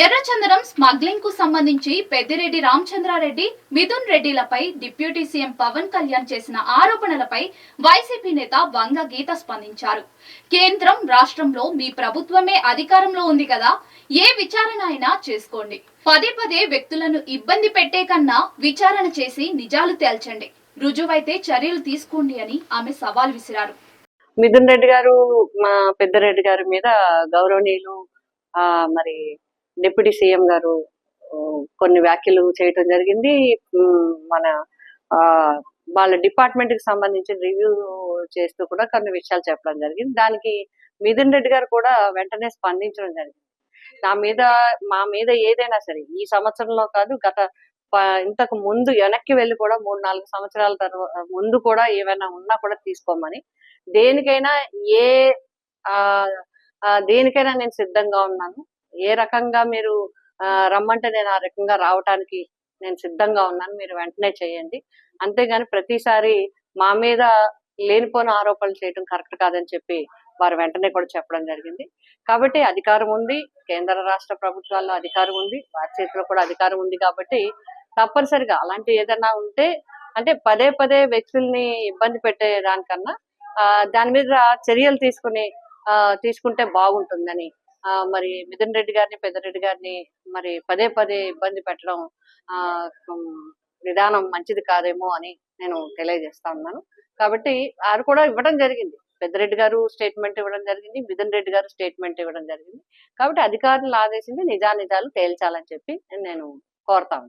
ఎర్రచందనం స్మగ్లింగ్ కు సంబంధించి పెద్దిరెడ్డి రామచంద్రారెడ్డి, మిథున్ రెడ్డిలపై డిప్యూటీ సీఎం పవన్ కళ్యాణ్ చేసిన ఆరోపణలపై వైసీపీ నేత వంగ గీత స్పందించారు. కేంద్రం రాష్ట్రంలో మీ ప్రభుత్వమే అధికారంలో ఉంది కదా, ఏ విచారణ అయినా చేసుకోండి. పదే పదే వ్యక్తులను ఇబ్బంది పెట్టే కన్నా విచారణ చేసి నిజాలు తేల్చండి. రుజువైతే చర్యలు తీసుకోండి అని ఆమె సవాల్ విసిరారు. మిథున్ రెడ్డి గారు మా పెద్దరెడ్డి గారి మీద గౌరవనీయులు మరి డిప్యూటీ సీఎం గారు కొన్ని వ్యాఖ్యలు చేయటం జరిగింది. మన వాళ్ళ డిపార్ట్మెంట్ కి సంబంధించిన రివ్యూ చేస్తూ కూడా కొన్ని విషయాలు చెప్పడం జరిగింది. దానికి మిథున్ రెడ్డి గారు కూడా వెంటనే స్పందించడం జరిగింది. మా మీద ఏదైనా సరే ఈ సంవత్సరంలో కాదు, గత ఇంతకు ముందు వెనక్కి వెళ్ళి కూడా 3-4 సంవత్సరాల తర్వాత ముందు కూడా ఏమైనా ఉన్నా కూడా తీసుకోమని, దేనికైనా ఏ దేనికైనా నేను సిద్ధంగా ఉన్నాను. ఏ రకంగా మీరు రమ్మంటే నేను ఆ రకంగా రావటానికి నేను సిద్ధంగా ఉన్నాను. మీరు వెంటనే చేయండి. అంతేగాని ప్రతిసారి మా మీద లేనిపోని ఆరోపణలు చేయడం కరెక్ట్ కాదని చెప్పి వారు వెంటనే కూడా చెప్పడం జరిగింది. కాబట్టి అధికారం ఉంది, కేంద్ర రాష్ట్ర ప్రభుత్వాల్లో అధికారం ఉంది, వారి చేతిలో కూడా అధికారం ఉంది. కాబట్టి తప్పనిసరిగా అలాంటి ఏదైనా ఉంటే, అంటే పదే పదే వ్యక్తుల్ని ఇబ్బంది పెట్టే దానికన్నా దాని మీద చర్యలు తీసుకుంటే బాగుంటుందని మరి మిథున్ రెడ్డి గారిని, పెద్దరెడ్డి గారిని మరి పదే పదే ఇబ్బంది పెట్టడం విధానం మంచిది కాదేమో అని నేను తెలియజేస్తా ఉన్నాను. కాబట్టి వారు కూడా ఇవ్వడం జరిగింది. పెద్దరెడ్డి గారు స్టేట్మెంట్ ఇవ్వడం జరిగింది, మిథున్ రెడ్డి గారు స్టేట్మెంట్ ఇవ్వడం జరిగింది. కాబట్టి అధికారులు ఆదేశించి నిజానిజాలు తేల్చాలని చెప్పి నేను కోరుతాను.